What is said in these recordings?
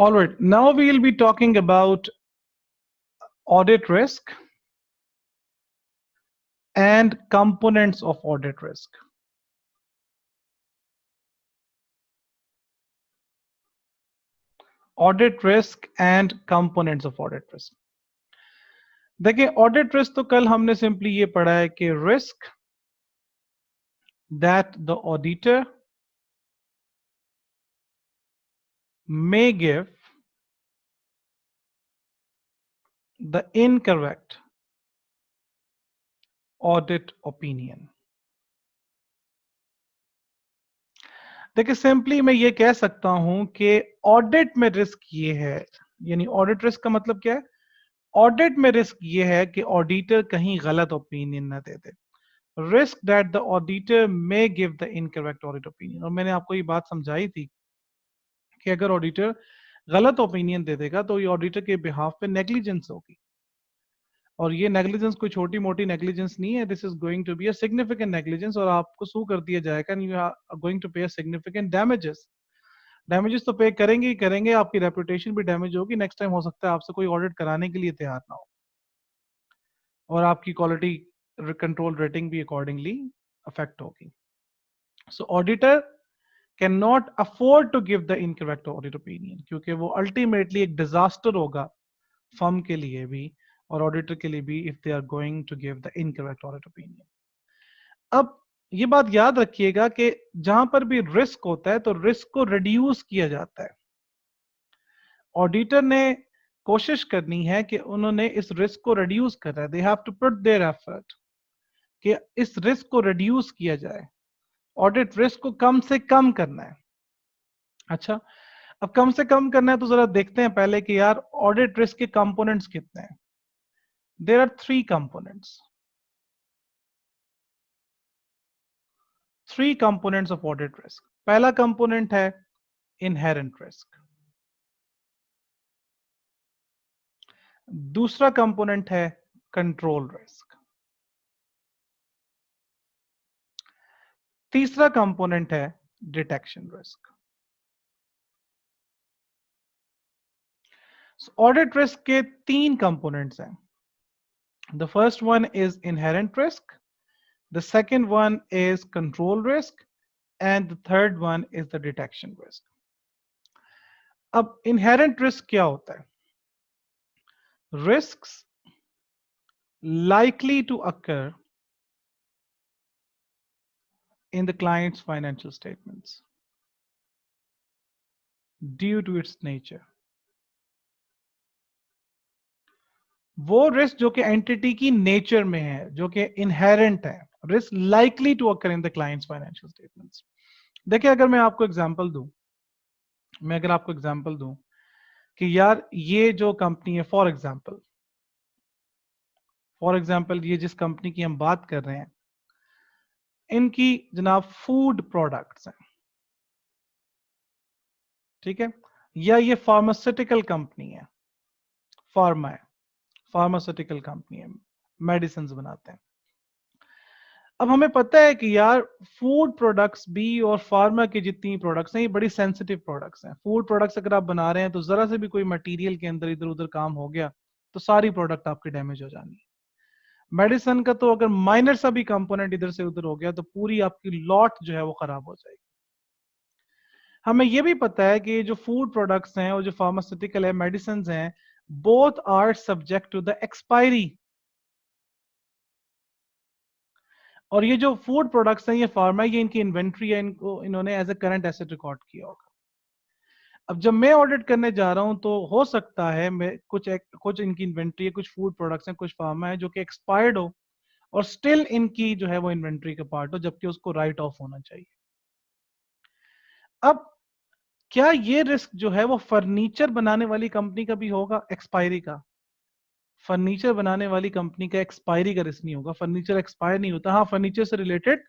All right, now we will be talking about audit risk and components of audit risk. Audit risk and components of audit risk. देखिए audit risk तो कल हमने simply ये पढ़ा है कि risk that the auditor may give the incorrect audit opinion. देखिए simply मैं ये कह सकता हूं कि ऑडिट में रिस्क ये है, यानी ऑडिट रिस्क का मतलब क्या है? ऑडिट में रिस्क ये है कि ऑडिटर कहीं गलत ओपिनियन ना दे दे। Risk that the auditor may give the incorrect audit opinion. और मैंने आपको ये बात समझाई थी कि अगर ऑडिटर गलत ओपिनियन दे देगा तो ये ऑडिटर के बिहाफ पे नेग्लिजेंस होगी, और ये नेग्लिजेंस कोई छोटी मोटी नेग्लिजेंस नहीं है। This is going to be a significant negligence, और आपको सू कर दिया जाएगा and you are going to pay a significant damages. Damages तो पे करेंगे ही करेंगे, आपकी रेपुटेशन भी डैमेज होगी। नेक्स्ट टाइम हो सकता है आपसे कोई ऑडिट कराने के लिए तैयार ना हो, और आपकी क्वालिटी कंट्रोल रेटिंग भी अकॉर्डिंगली अफेक्ट होगी। So auditor can not afford to give the incorrect audit opinion, क्योंकि वो अल्टीमेटली एक डिजास्टर होगा फर्म के लिए भी और ऑडिटर के लिए भी if they are going to give the incorrect audit opinion. अब ये बात याद रखिएगा कि जहां पर भी रिस्क होता है तो रिस्क को रिड्यूस किया जाता है। ऑडिटर ने कोशिश करनी है कि उन्होंने इस रिस्क को रिड्यूस करना है। They have to put their effort कि इस रिस्क को रिड्यूस किया जाए, ऑडिट रिस्क को कम से कम करना है। अच्छा, अब कम से कम करना है तो जरा देखते हैं पहले कि यार ऑडिट रिस्क के कंपोनेंट्स कितने हैं। There are three components, three components of audit risk. पहला कंपोनेंट है इनहेरेंट रिस्क, दूसरा कंपोनेंट है कंट्रोल रिस्क, तीसरा कंपोनेंट है डिटेक्शन रिस्क। ऑडिट रिस्क के तीन कंपोनेंट्स हैं। The first one is inherent risk, the second one is control risk, and the third one is the detection risk. अब inherent risk क्या होता है? risks likely to occur in the client's financial statements due to its nature. वो risk जो कि entity की nature में है, जो कि इनहेरेंट है, risk likely to occur in the client's financial statements. देखिए अगर मैं आपको एग्जांपल दूं, कि यार ये जो कंपनी है, फॉर एग्जांपल ये जिस कंपनी की हम बात कर रहे हैं, इनकी जनाब फूड प्रोडक्ट्स हैं, ठीक है, या ये फार्मास्यूटिकल कंपनी है, फार्मास्यूटिकल कंपनी है, मेडिसिन बनाते हैं। अब हमें पता है कि यार फूड प्रोडक्ट्स भी और फार्मा की जितनी प्रोडक्ट्स हैं ये बड़ी सेंसिटिव प्रोडक्ट्स हैं। फूड प्रोडक्ट्स अगर आप बना रहे हैं तो जरा से भी कोई मटेरियल के अंदर इधर उधर काम हो गया तो सारी प्रोडक्ट आपकी डैमेज हो जानी है। मेडिसिन का तो अगर माइनर सा भी कंपोनेंट इधर से उधर हो गया तो पूरी आपकी लॉट जो है वो खराब हो जाएगी। हमें यह भी पता है कि जो फूड प्रोडक्ट्स हैं और जो फार्मास्यूटिकल है, मेडिसिन हैं, both are subject to the expiry. और ये जो फूड प्रोडक्ट्स हैं, ये फार्मा, ये इनकी इन्वेंट्री है, इनको इन्होंने as a current asset record किया होगा। अब जब मैं ऑडिट करने जा रहा हूं तो हो सकता है मैं कुछ इनकी इन्वेंट्री है, कुछ फूड प्रोडक्ट्स हैं, कुछ फार्मा है जो कि एक्सपायर्ड हो और स्टिल इनकी जो है वो इन्वेंट्री का पार्ट हो, जबकि उसको राइट ऑफ होना चाहिए। अब क्या ये रिस्क जो है वो फर्नीचर बनाने वाली कंपनी का भी होगा, एक्सपायरी का? फर्नीचर बनाने वाली कंपनी का एक्सपायरी का रिस्क नहीं होगा, फर्नीचर एक्सपायर नहीं होता। हाँ, फर्नीचर से रिलेटेड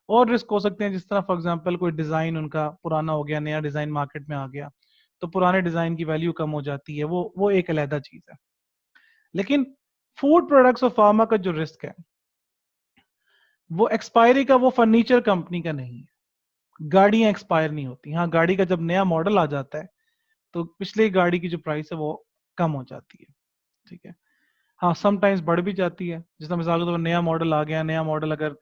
और रिस्क हो सकते हैं, जिस तरह फॉर एग्जांपल कोई डिजाइन उनका पुराना हो गया, नया डिजाइन मार्केट में आ गया तो पुराने डिजाइन की वैल्यू कम हो जाती है, वो एक अलग चीज है। लेकिन फूड प्रोडक्ट्स और फार्मा का जो रिस्क है वो एक्सपायरी का, वो फर्नीचर कंपनी का नहीं है। गाड़ियां एक्सपायर नहीं होती। हाँ, गाड़ी का जब नया मॉडल आ जाता है तो पिछली गाड़ी की जो प्राइस है वो कम हो जाती है, ठीक है। हाँ, समटाइम्स बढ़ भी जाती है, जिसका मिसाल के तौर पर नया मॉडल आ गया, नया मॉडल अगर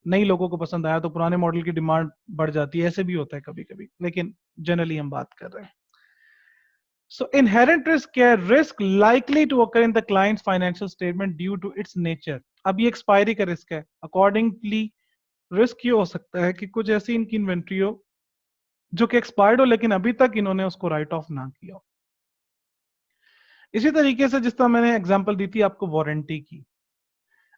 नई लोगों को पसंद आया तो पुराने मॉडल की डिमांड बढ़ जाती है, ऐसे भी होता है कभी कभी, लेकिन जनरली हम बात कर रहे हैं। So inherent risk क्या है? Risk likely to occur in the client's financial statement due to its nature. अब ये एक्सपायरी का रिस्क है, अकॉर्डिंगली रिस्क ये हो सकता है कि कुछ ऐसी इनकी इन्वेंट्री हो जो कि एक्सपायर्ड हो लेकिन अभी तक इन्होंने उसको राइट ऑफ ना किया हो। इसी तरीके से जिस तरह मैंने एग्जांपल दी थी आपको वारंटी की,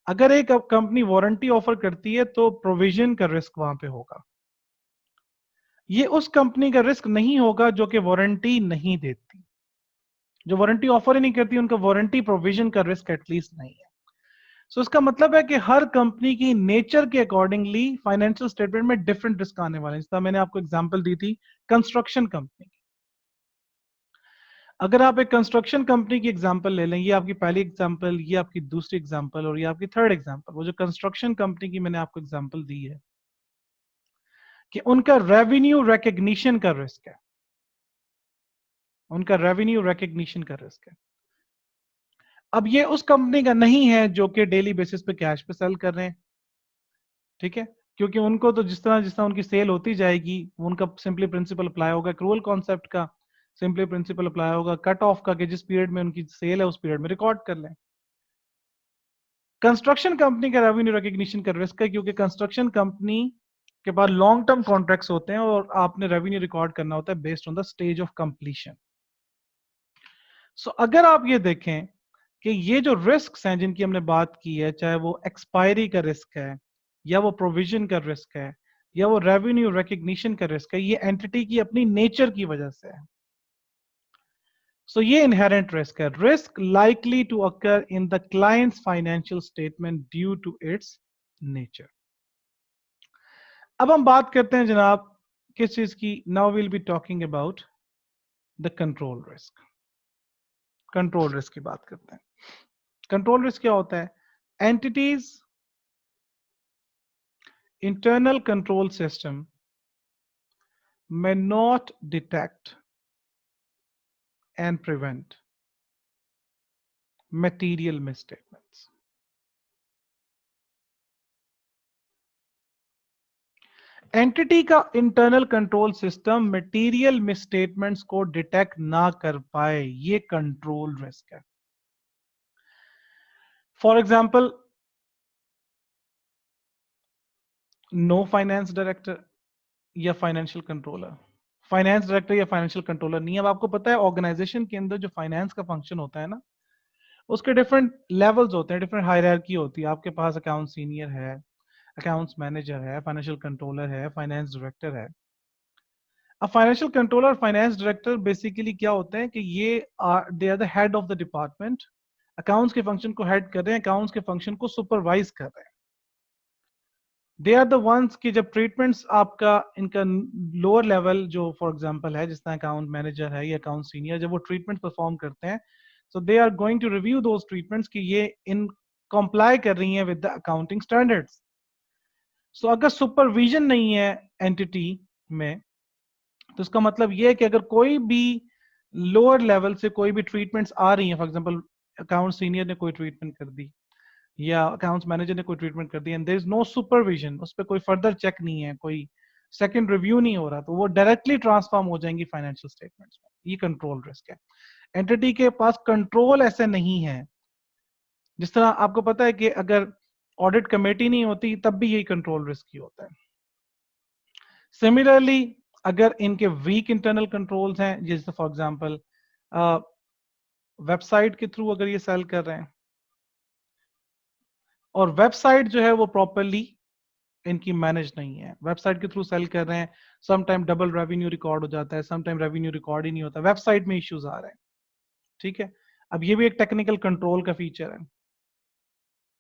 अगर एक कंपनी वारंटी ऑफर करती है तो प्रोविजन का रिस्क वहां पे होगा। ये उस कंपनी का रिस्क नहीं होगा जो कि वारंटी नहीं देती, जो वारंटी ऑफर ही नहीं करती, उनका वारंटी प्रोविजन का रिस्क एटलीस्ट नहीं है। सो इसका मतलब है कि हर कंपनी की नेचर के अकॉर्डिंगली फाइनेंशियल स्टेटमेंट में डिफरेंट रिस्क आने वाले हैं। जिस तरह मैंने आपको एग्जांपल दी थी कंस्ट्रक्शन कंपनी की, अगर आप एक कंस्ट्रक्शन कंपनी की एग्जांपल ले लें, ये आपकी पहली एग्जांपल, ये आपकी दूसरी एग्जांपल और ये आपकी थर्ड एग्जांपल, वो जो कंस्ट्रक्शन कंपनी की मैंने आपको एग्जांपल दी है कि उनका रेवेन्यू रिकग्निशन का रिस्क है, उनका रेवेन्यू रिकग्निशन का रिस्क है। अब ये उस कंपनी का नहीं है जो कि डेली बेसिस पे कैश पे सेल कर रहे हैं, ठीक है, क्योंकि उनको तो जिस तरह उनकी सेल होती जाएगी उनका सिंपली प्रिंसिपल अप्लाई होगा, क्रूअल कॉन्सेप्ट का सिंपली प्रिंसिपल अप्लाई होगा, कट ऑफ का कि जिस पीरियड में उनकी सेल है उस पीरियड में रिकॉर्ड कर लें। कंस्ट्रक्शन कंपनी का रेवेन्यू रिकग्निशन का रिस्क है क्योंकि कंस्ट्रक्शन कंपनी के पास लॉन्ग टर्म कॉन्ट्रैक्ट्स होते हैं और आपने रेवेन्यू रिकॉर्ड करना होता है based on the stage of completion. So अगर आप ये देखें कि ये जो रिस्क हैं जिनकी हमने बात की है, चाहे वो एक्सपायरी का रिस्क है या वो प्रोविजन का रिस्क है या वो रेवेन्यू रिकग्निशन का रिस्क है, ये एंटिटी की अपनी नेचर की वजह से है। सो ये इनहेरेंट रिस्क है, risk likely to occur in the client's financial statement due to its nature. अब हम बात करते हैं जनाब किस चीज की, now will be talking about the control risk. Control risk की बात करते हैं। कंट्रोल रिस्क क्या होता है? Entity's internal control system may not detect and prevent material misstatements. Entity का internal control system material misstatements को डिटेक्ट ना कर पाए, ये कंट्रोल रिस्क है। For example, no finance director या फाइनेंशियल कंट्रोलर, फाइनेंस डायरेक्टर या फाइनेंशियल कंट्रोलर नहीं। अब आपको पता है ऑर्गेनाइजेशन के अंदर जो फाइनेंस का फंक्शन होता है ना, उसके डिफरेंट लेवल्स होते हैं, डिफरेंट हायरार्की होती है। आपके पास अकाउंट सीनियर है, अकाउंट्स मैनेजर है, फाइनेंशियल कंट्रोलर है, फाइनेंस डायरेक्टर है। अब financial controller, finance director basically क्या होते हैं कि ये they are the head of the department, accounts के फंक्शन को हेड कर रहे हैं, अकाउंट्स के फंक्शन को सुपरवाइज कर रहे हैं। दे आर द वंस कि जब ट्रीटमेंट्स आपका इनका लोअर लेवल जो फॉर एग्जांपल है, जिस तरह अकाउंट मैनेजर है या अकाउंट सीनियर, जब वो ट्रीटमेंट परफॉर्म करते हैं, so they are going to review those treatments कि ये इन कंप्लाई कर रही हैं with the accounting standards. So अगर सुपरविजन नहीं है एंटिटी में, तो इसका मतलब ये है कि अगर कोई भी लोअर लेवल से कोई भी ट्रीटमेंट्स आ रही हैं, फॉर एग्जांपल अकाउंट सीनियर ने कोई ट्रीटमेंट कर दी या अकाउंट्स मैनेजर ने कोई ट्रीटमेंट कर दी and there is no supervision, उस पर कोई फर्दर चेक नहीं है, कोई सेकंड रिव्यू नहीं हो रहा, तो वो डायरेक्टली ट्रांसफॉर्म हो जाएंगी फाइनेंशियल स्टेटमेंट्स में। ये कंट्रोल रिस्क है। एंटिटी के पास कंट्रोल ऐसे नहीं है। जिस तरह आपको पता है कि अगर ऑडिट कमेटी नहीं होती तब भी यही कंट्रोल रिस्क ही होता है। सिमिलरली अगर इनके वीक इंटरनल कंट्रोल्स हैं, जैसे फॉर एग्जांपल वेबसाइट के थ्रू अगर ये सेल कर रहे हैं और वेबसाइट जो है वो प्रॉपरली इनकी मैनेज नहीं है, वेबसाइट के थ्रू सेल कर रहे हैं, some time double revenue record हो जाता है, सम टाइम रेवेन्यू रिकॉर्ड ही नहीं होता, वेबसाइट में इश्यूज आ रहे हैं, ठीक है। अब ये भी एक टेक्निकल कंट्रोल का फीचर है।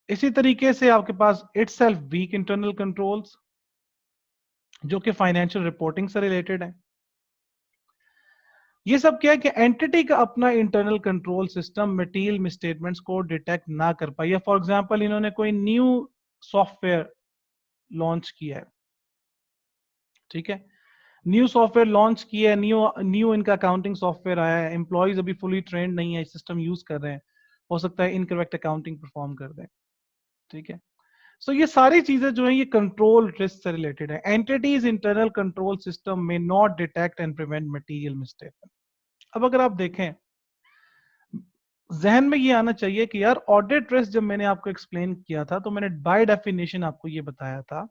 इसी तरीके से आपके पास इटसेल्फ वीक इंटरनल कंट्रोल्स जो कि फाइनेंशियल रिपोर्टिंग से रिलेटेड है। ये सब क्या है कि एंटिटी का अपना internal control system material misstatements को डिटेक्ट ना कर पाए, या फॉर एग्जांपल इन्होंने कोई न्यू सॉफ्टवेयर लॉन्च किया है, ठीक है, न्यू सॉफ्टवेयर लॉन्च किया है, न्यू न्यू इनका अकाउंटिंग सॉफ्टवेयर आया है, एम्प्लॉयज अभी फुली ट्रेंड नहीं है, सिस्टम यूज कर रहे हैं, हो सकता है इनकरेक्ट अकाउंटिंग परफॉर्म कर दें, ठीक है। सो ये सारी चीजें जो है ये कंट्रोल रिस्क से रिलेटेड है। एंटिटीज इंटरनल कंट्रोल सिस्टम में not detect and prevent material mistake. अब अगर आप देखें, जहन में ये आना चाहिए कि यार ऑडिट रिस्क जब मैंने आपको एक्सप्लेन किया था तो मैंने बाय डेफिनेशन आपको ये बताया था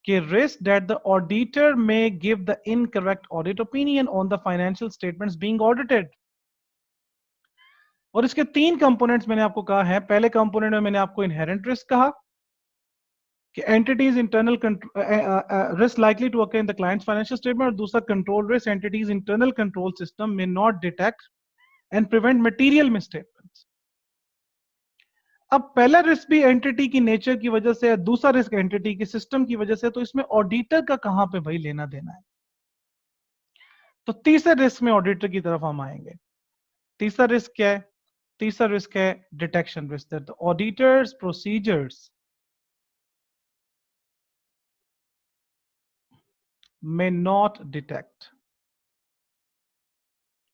कि रिस्क दैट द ऑडिटर में give the incorrect audit opinion on the financial statements being audited. और इसके तीन कंपोनेंट्स मैंने आपको कहा है। पहले कंपोनेंट में मैंने आपको इनहेरेंट रिस्क कहा कि entity's internal risk likely to occur in the client's financial statement, और दूसरा control risk, entity's internal control system में not detect and prevent material misstatements. अब पहला रिस्क भी एंटिटी की नेचर की वजह से है, दूसरा रिस्क एंटिटी की सिस्टम की वजह से, तो इसमें ऑडिटर का कहां पे भाई लेना देना है। तो तीसरे रिस्क में ऑडिटर की तरफ हम आएंगे। तीसरा रिस्क क्या है? तीसरा रिस्क है detection risk, that the auditors procedures may not detect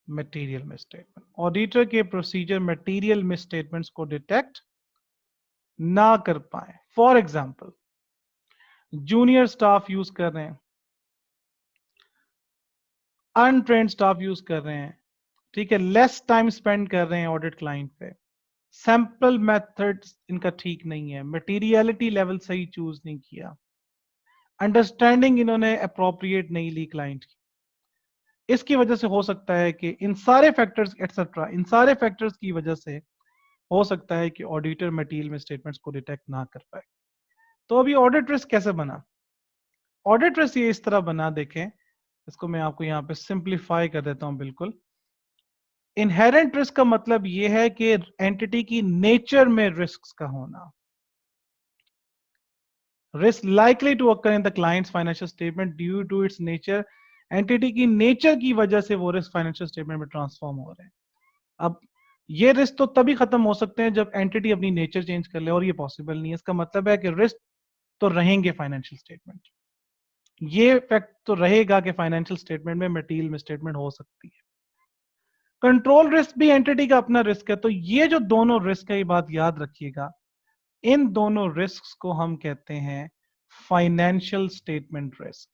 material misstatement। Auditor के प्रोसीजर मटेरियल मिसस्टेटमेंट्स को डिटेक्ट ना कर पाए। For example, junior staff use कर रहे हैं, अनट्रेंड स्टाफ यूज कर रहे हैं, ठीक है, लेस टाइम स्पेंड कर रहे हैं ऑडिट क्लाइंट पे, सैंपल मेथड्स इनका ठीक नहीं है, मटेरियलिटी लेवल सही चूज नहीं किया, अंडरस्टैंडिंग इन्होंने अप्रोप्रिएट नहीं ली क्लाइंट की। इसकी वजह से हो सकता है कि इन सारे फैक्टर्स एटसेट्रा, इन सारे फैक्टर्स की वजह से हो सकता है कि ऑडिटर मटेरियल में स्टेटमेंट्स को डिटेक्ट ना कर पाए। तो अभी ऑडिट रिस्क कैसे बना? ऑडिट रिस्क ये इस तरह बना, देखें इसको मैं आपको यहां पे सिंप्लीफाई कर देता हूं बिल्कुल। इनहेरेंट रिस्क का मतलब ये है कि एंटिटी की नेचर में रिस्क का होना। Risk likely to occur in the client's financial statement due to its nature, entity की नेचर की वजह से वो रिस्क फाइनेंशियल स्टेटमेंट में ट्रांसफॉर्म हो रहे हैं। अब ये रिस्क तो तभी खत्म हो सकते हैं जब एंटिटी अपनी नेचर चेंज कर ले, और ये पॉसिबल नहीं है। इसका मतलब है कि रिस्क तो रहेंगे फाइनेंशियल स्टेटमेंट, ये फैक्ट तो रहेगा कि फाइनेंशियल स्टेटमेंट में मटेरियल मिसस्टेटमेंट हो सकती है। कंट्रोल रिस्क भी एंटिटी का अपना रिस्क है। तो ये जो दोनों रिस्क है, ये बात याद रखिएगा, इन दोनों रिस्क को हम कहते हैं फाइनेंशियल स्टेटमेंट रिस्क,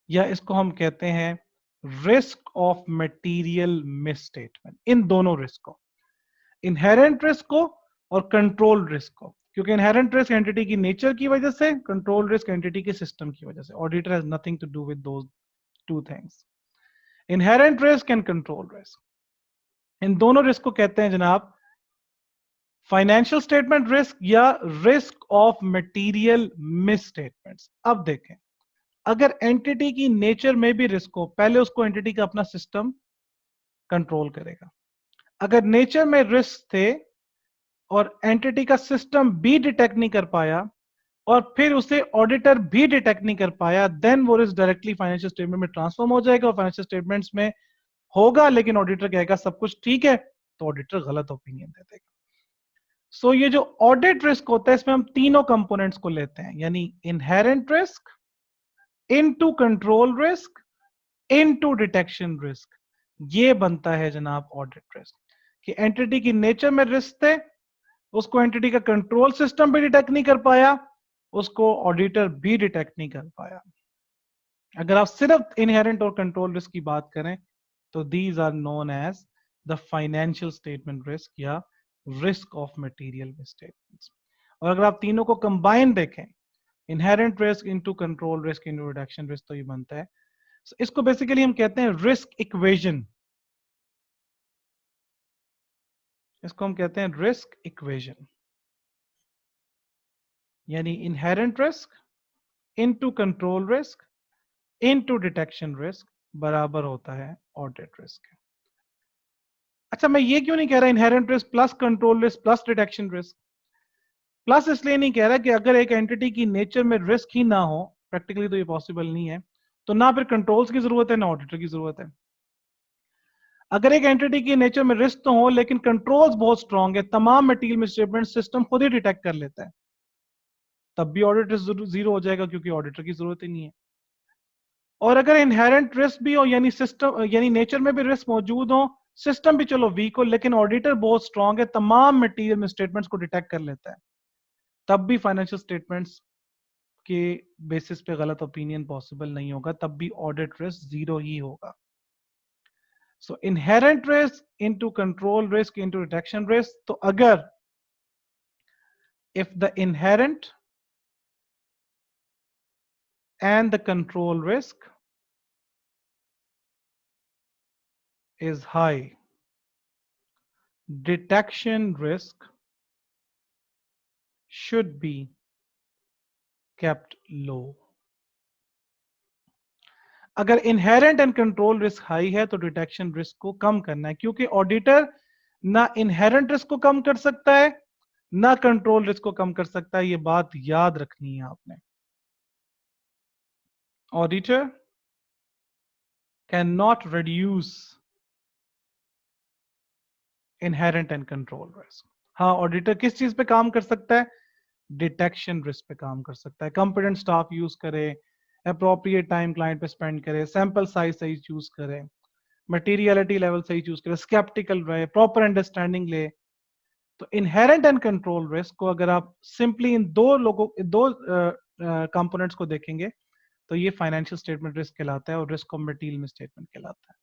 या इसको हम कहते हैं रिस्क ऑफ मटेरियल मिसस्टेटमेंट। इन दोनों रिस्क को, इनहेरेंट रिस्क को और कंट्रोल रिस्क को, क्योंकि इनहेरेंट रिस्क एंटिटी की नेचर की वजह से, कंट्रोल रिस्क एंटिटी के सिस्टम की वजह से। Auditor has nothing to do with those two things, inherent risk and control risk. इन दोनों रिस्क को कहते हैं जनाब फाइनेंशियल स्टेटमेंट रिस्क या रिस्क ऑफ मटेरियल मिसस्टेटमेंट्स। अब देखें, अगर एंटिटी की नेचर में भी रिस्क हो, पहले उसको एंटिटी का अपना सिस्टम कंट्रोल करेगा। अगर नेचर में रिस्क थे और एंटिटी का सिस्टम भी डिटेक्ट नहीं कर पाया और फिर उसे ऑडिटर भी डिटेक्ट नहीं कर पाया, देन वो रिस्क डायरेक्टली फाइनेंशियल स्टेटमेंट में ट्रांसफॉर्म हो जाएगा और फाइनेंशियल स्टेटमेंट्स में होगा, लेकिन ऑडिटर कहेगा सब कुछ ठीक है, तो ऑडिटर गलत ओपिनियन दे देगा। सो ये जो ऑडिट रिस्क होता है, इसमें हम तीनों कंपोनेंट्स को लेते हैं, यानी inherent risk, into control risk, into detection risk. ये बनता है जनाब ऑडिट रिस्क, कि एंटिटी की नेचर में रिस्क थे, उसको एंटिटी का कंट्रोल सिस्टम भी डिटेक्ट नहीं कर पाया, उसको ऑडिटर भी डिटेक्ट नहीं कर पाया। अगर आप सिर्फ इनहेरेंट और कंट्रोल रिस्क की बात करें तो these are known as the financial statement risk या रिस्क ऑफ मटेरियल मिसस्टेटमेंट्स। और अगर आप तीनों को कंबाइन देखें, inherent risk into control risk into reduction risk, तो ये बनता है, इसको बेसिकली हम कहते हैं रिस्क इक्वेशन। इसको हम कहते हैं रिस्क इक्वेशन, यानी inherent risk into control risk into detection risk बराबर होता है ऑडिट रिस्क। अच्छा, मैं ये क्यों नहीं कह रहा inherent risk plus control risk plus detection risk? Plus इसलिए नहीं कह रहा कि अगर एक एंटिटी की नेचर में रिस्क ही ना हो, प्रैक्टिकली तो ये पॉसिबल नहीं है, तो ना फिर कंट्रोल्स की जरूरत है ना ऑडिटर की जरूरत है। अगर एक एंटिटी की नेचर में रिस्क तो हो लेकिन कंट्रोल्स बहुत स्ट्रांग है, तमाम मटेरियल मिसस्टेटमेंट सिस्टम खुद ही डिटेक्ट कर लेता है, तब भी ऑडिटर जीरो हो जाएगा, क्योंकि ऑडिटर की जरूरत ही नहीं है। और अगर इनहेरेंट रिस्क भी हो, यानी सिस्टम यानी नेचर में भी रिस्क मौजूद हो, सिस्टम भी चलो वीक हो, लेकिन ऑडिटर बहुत स्ट्रांग है, तमाम मटेरियल में स्टेटमेंट्स को डिटेक्ट कर लेता है, तब भी फाइनेंशियल स्टेटमेंट्स के बेसिस पे गलत ओपिनियन पॉसिबल नहीं होगा, तब भी ऑडिट रिस्क जीरो ही होगा। So inherent risk into control risk into detection risk, तो अगर if the inherent and the control risk is high, detection risk should be kept low. अगर inherent and control risk high है तो detection risk को कम करना है, क्योंकि auditor ना इनहेरेंट रिस्क को कम कर सकता है ना कंट्रोल रिस्क को कम कर सकता है, ये बात याद रखनी है आपने। Auditor can not reduce inherent and control risk. हाँ, ऑडिटर किस चीज पे काम कर सकता है? डिटेक्शन रिस्क पे काम कर सकता है। कॉम्पिटेंट स्टाफ यूज करे, अप्रोप्रिएट टाइम क्लाइंट पे स्पेंड करे, सैंपल साइज सही चूज करे, मटेरियलिटी लेवल सही चूज करे, स्केप्टिकल रहे, प्रॉपर अंडरस्टैंडिंग ले। तो इनहेरेंट एंड कंट्रोल रिस्क को अगर आप सिंपली इन दो कंपोनेंट्स को देखेंगे तो ये फाइनेंशियल स्टेटमेंट रिस्क कहलाता है और रिस्क ऑफ मटेरियल मिसस्टेटमेंट कहलाता है।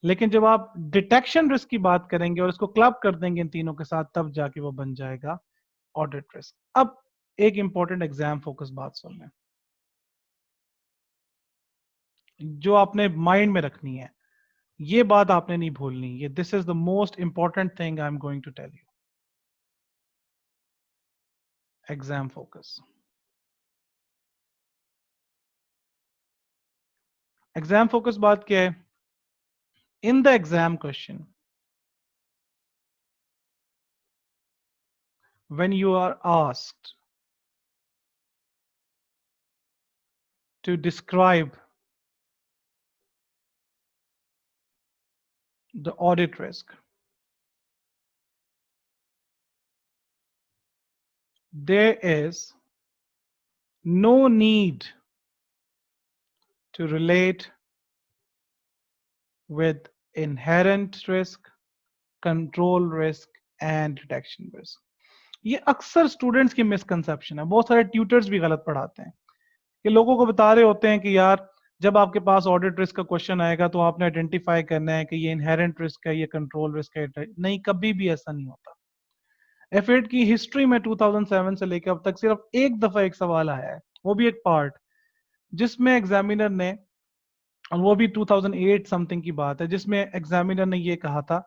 लेकिन जब आप डिटेक्शन रिस्क की बात करेंगे और इसको क्लब कर देंगे इन तीनों के साथ, तब जाके वो बन जाएगा ऑडिट रिस्क। अब एक इंपॉर्टेंट एग्जाम फोकस बात सुन लें जो आपने माइंड में रखनी है, ये बात आपने नहीं भूलनी, ये this is the most important thing I am going to tell you. Exam focus. Exam focus बात क्या है? In the exam question when you are asked to describe the audit risk, there is no need to relate with inherent risk, control risk and detection risk। ये अक्सर students की misconception है, बहुत सारे tutors भी गलत पढ़ाते हैं कि लोगों को बता रहे होते हैं कि यार जब आपके पास ऑडिट रिस्क का क्वेश्चन आएगा तो आपने आइडेंटिफाई करना है कि ये इनहेरेंट रिस्क है, ये कंट्रोल रिस्क है। नहीं, कभी भी ऐसा नहीं होता। एफएड की हिस्ट्री में 2007 से लेकर अब तक सिर्फ एक दफा एक सवाल आया है, वो भी एक पार्ट जिसमें एग्जामिनर ने, और वो भी 2008 समथिंग की बात है, जिसमें एग्जामिनर ने ये कहा था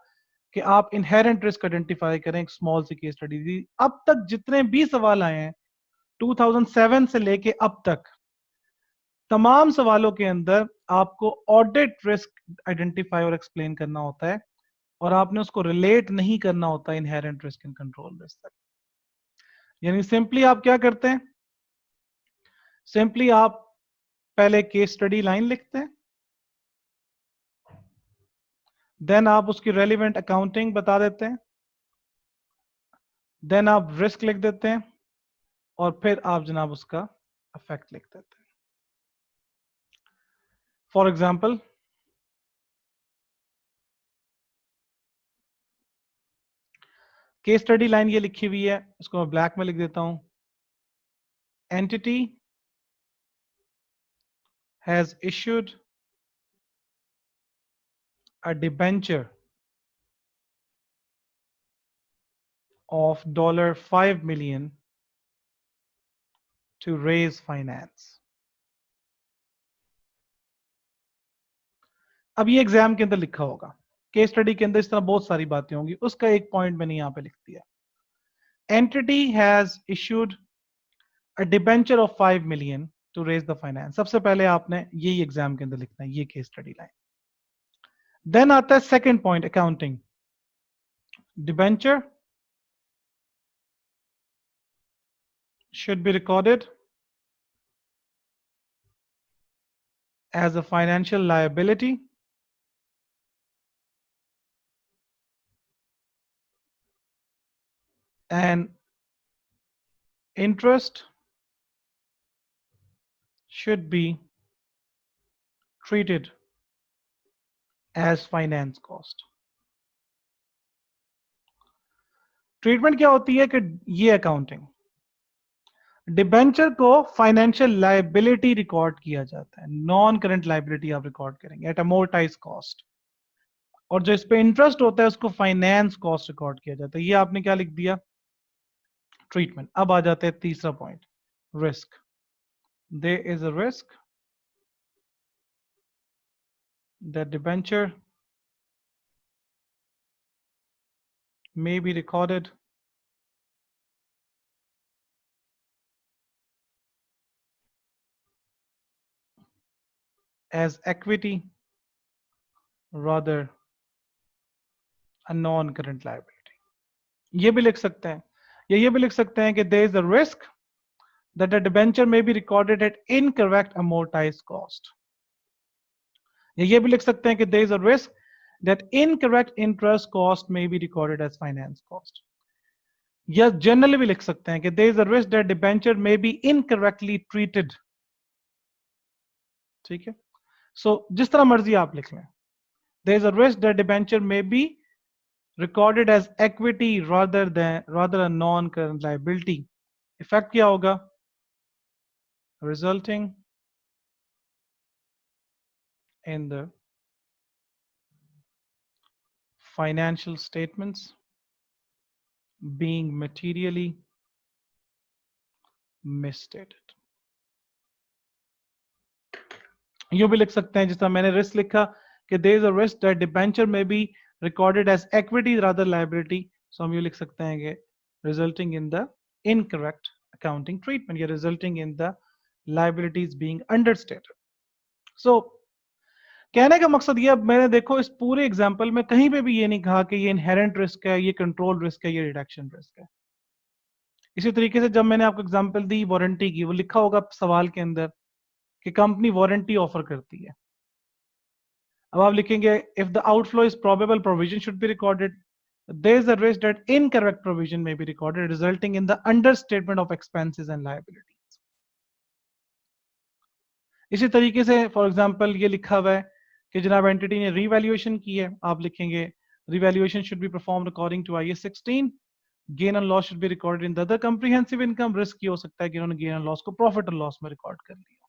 कि आप इनहेरेंट रिस्क आइडेंटिफाई करें, एक स्मॉल सी केस स्टडी दी। अब तक जितने भी सवाल आए हैं 2007 से लेके अब तक, तमाम सवालों के अंदर आपको ऑडिट रिस्क आइडेंटिफाई और एक्सप्लेन करना होता है और आपने उसको रिलेट नहीं करना होता inherent risk and control risk तक। यानी सिंपली आप क्या करते हैं? सिंपली आप पहले केस स्टडी लाइन लिखते हैं, देन आप उसकी रेलिवेंट अकाउंटिंग बता देते हैं, देन आप रिस्क लिख देते हैं और फिर आप जनाब उसका इफेक्ट लिख देते हैं। For example, case study line ये लिखी हुई है, इसको मैं ब्लैक में लिख देता हूं। Entity has issued a debenture of $5 million to raise finance। अब ये एग्जाम के अंदर लिखा होगा, केस स्टडी के अंदर इस तरह बहुत सारी बातें होंगी, उसका एक पॉइंट मैंने यहां पे लिख दिया। Entity has issued a debenture of 5 million to raise the finance. सबसे पहले आपने यही एग्जाम के अंदर लिखना है, ये केस स्टडी लाइन। देन आता है second point, accounting. Debenture should be recorded as a financial liability and interest should be treated as finance cost. Treatment क्या होती है कि ये अकाउंटिंग डिबेंचर को फाइनेंशियल लायबिलिटी रिकॉर्ड किया जाता है, नॉन करंट लायबिलिटी आप रिकॉर्ड करेंगे एट अमोर्टाइज कॉस्ट, और जो इस पे इंटरेस्ट होता है उसको फाइनेंस कॉस्ट रिकॉर्ड किया जाता है। ये आपने क्या लिख दिया, ट्रीटमेंट। अब आ जाते हैं तीसरा point, risk. There is a risk that debenture may be recorded as equity rather a non-current liability। ये भी लिख सकते हैं, या ये भी लिख सकते हैं कि there is a risk that a debenture may be recorded at incorrect amortized cost। या ये भी लिख सकते हैं कि there is a risk that incorrect interest cost may be recorded as finance cost। या जनरली भी लिख सकते हैं कि there is a risk that debenture may be incorrectly treated। ठीक है, सो जिस तरह मर्जी आप लिख लें, there is a risk that debenture may be recorded as equity rather a non-current liability। Effect क्या होगा, resulting in the financial statements being materially misstated। यूं भी लिख सकते हैं जिस तरह मैंने रिस्क लिखा कि there is a risk that debenture may be recorded as equity rather liability, so हम यूं लिख सकते हैं कि resulting in the incorrect accounting treatment या resulting in the liabilities being understated। so कहने का मकसद ये, अब मैंने देखो इस पूरे एग्जाम्पल में कहीं पे भी ये नहीं कहा कि ये इनहेरेंट रिस्क है, ये कंट्रोल रिस्क है, ये रिडक्शन रिस्क है। इसी तरीके से जब मैंने आपको एग्जांपल दी वारंटी की, वो लिखा होगा सवाल के अंदर कि कंपनी वारंटी ऑफर करती है। अब आप लिखेंगे if the outflow is probable provision should be recorded, there is a risk that incorrect provision may be recorded resulting in the understatement of expenses and liabilities. इसी तरीके से फॉर एग्जांपल ये लिखा हुआ है कि जनाब एंटिटी ने रीवैल्यूएशन की है, आप लिखेंगे revaluation should be performed according to IAS 16, gain and loss should be recorded in the other comprehensive income. Risk ये हो सकता है कि उन्होंने गेन एंड लॉस को प्रॉफिट और लॉस में रिकॉर्ड कर लिया।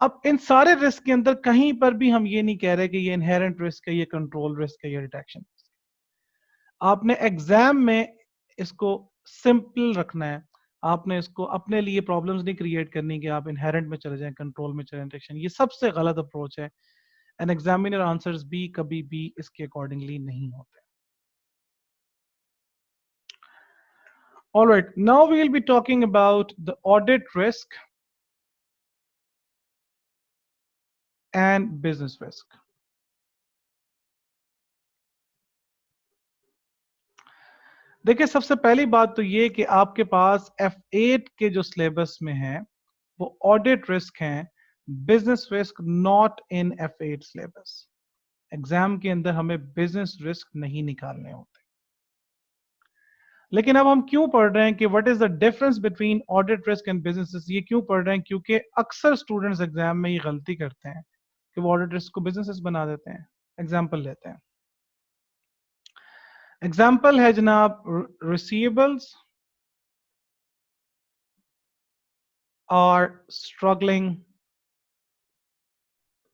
अब इन सारे रिस्क के अंदर कहीं पर भी हम ये नहीं कह रहे कि ये इनहेरेंट रिस्क है, ये कंट्रोल रिस्क है, ये रिडक्शन रिस्क है। आपने एग्जाम में इसको सिंपल रखना है, आपने इसको अपने लिए प्रॉब्लम्स नहीं क्रिएट करनी कि आप इनहेरेंट में चले जाएं, कंट्रोल में चले जाएं। ये सबसे गलत अप्रोच है, एंड एग्जामिनर आंसर्स भी कभी भी इसके अकॉर्डिंगली नहीं होते। All right, now we will be talking about the audit risk and business risk। देखिए सबसे पहली बात तो ये कि आपके पास F8 के जो सिलेबस में है वो ऑडिट रिस्क है, business risk not in F8 syllabus. Exam के अंदर हमें बिजनेस रिस्क नहीं निकालने होते। लेकिन अब हम क्यों पढ़ रहे हैं कि what is the difference between audit risk and business risk, ये क्यों पढ़ रहे हैं, क्योंकि अक्सर स्टूडेंट्स एग्जाम में ये गलती करते हैं कि वो ऑडिट रिस्क को बिजनेस रिस्क बना देते हैं। एग्जाम्पल लेते हैं, एग्जाम्पल है जनाब रिसीवेबल्स आर स्ट्रगलिंग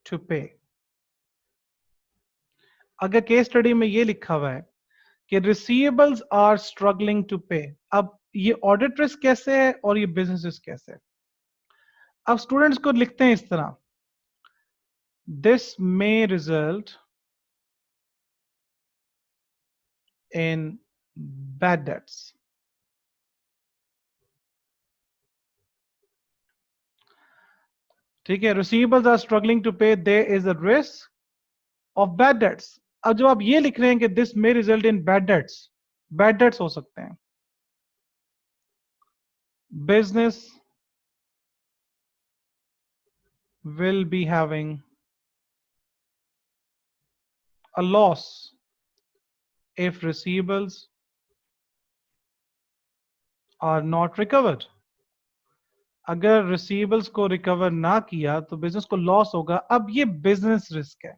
टू पे। अगर केस स्टडी में ये लिखा हुआ है कि रिसीवेबल्स आर स्ट्रगलिंग टू पे, अब ये ऑडिट रिस्क कैसे है और ये बिजनेस रिस्क कैसे है। अब स्टूडेंट्स को लिखते हैं इस तरह, this may result in bad debts. ठीक है, receivables are struggling to pay, there is a risk of bad debts. अब जब आप ये लिख रहे हैं कि this may result in bad debts हो सकते हैं, business will be having a loss if receivables are not recovered। अगर रिसीवेबल्स को रिकवर ना किया तो बिजनेस को लॉस होगा। अब ये बिजनेस रिस्क है।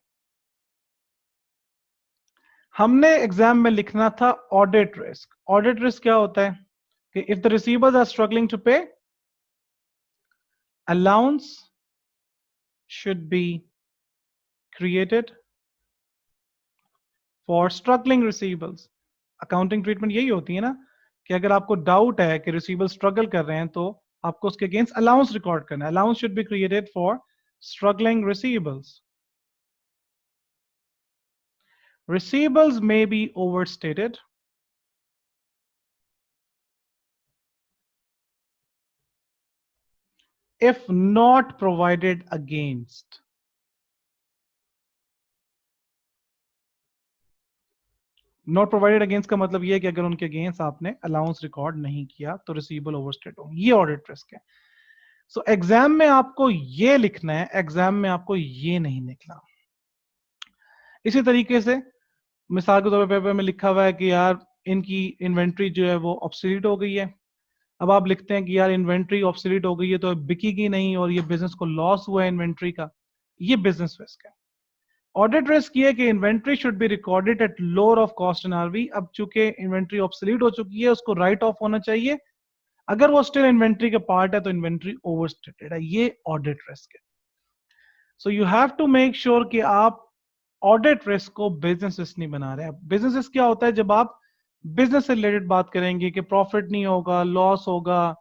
हमने एग्जाम में लिखना था ऑडिट रिस्क। ऑडिट रिस्क क्या होता है कि if the receivers are struggling to pay, allowance should be created for struggling receivables. Accounting treatment यही होती है ना कि अगर आपको डाउट है कि रिसीवेबल स्ट्रगल कर रहे हैं तो आपको उसके अगेंस्ट अलाउंस रिकॉर्ड करना है। Allowance should be created for struggling receivables. Receivables may be overstated if not provided against. Not provided against का मतलब ये है कि अगर उनके अगेंस्ट आपने अलाउंस रिकॉर्ड नहीं किया तो रिसीवेबल ओवरस्टेट होंगे। ये ऑडिट रिस्क है। सो एग्जाम में आपको ये लिखना है, एग्जाम में आपको ये नहीं लिखना। इसी तरीके से मिसाल के तौर पर पेपर में लिखा हुआ है कि यार इनकी इन्वेंट्री जो है वो ऑब्सोलीट हो गई है। अब आप लिखते हैं कि यार इन्वेंट्री ऑब्सोलीट हो गई है तो बिकेगी नहीं और ये बिजनेस को लॉस हुआ है इन्वेंट्री का। ये बिजनेस रिस्क है। ऑडिट रिस्क ये कि inventory should be recorded at lower of cost in RV. अब चूंकि इन्वेंट्री ऑब्सोलीट हो चुकी है उसको राइट ऑफ होना चाहिए। अगर वो स्टिल इन्वेंट्री का पार्ट है तो इन्वेंट्री ओवरस्टेटेड है। ये ऑडिट रिस्क है। So you have to make sure कि आप ऑडिट रिस्क को बिजनेस रिस्क नहीं बना रहे हैं। बिजनेस रिस्क क्या होता है जब आप बिजनेस से रिलेटेड बात करेंगे कि प्रॉफिट नहीं होगा, लॉस होगा,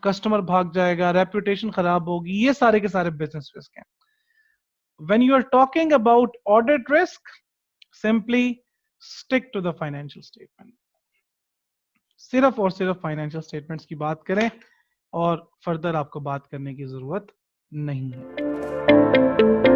कस्टमर भाग जाएगा, रेपुटेशन खराब होगी, ये सारे के सारे बिजनेस रिस्क हैं। When you are talking about audit risk, simply stick to the financial statement. सिर्फ और सिर्फ फाइनेंशियल स्टेटमेंट्स की बात करें और फर्दर आपको बात करने की जरूरत नहीं है।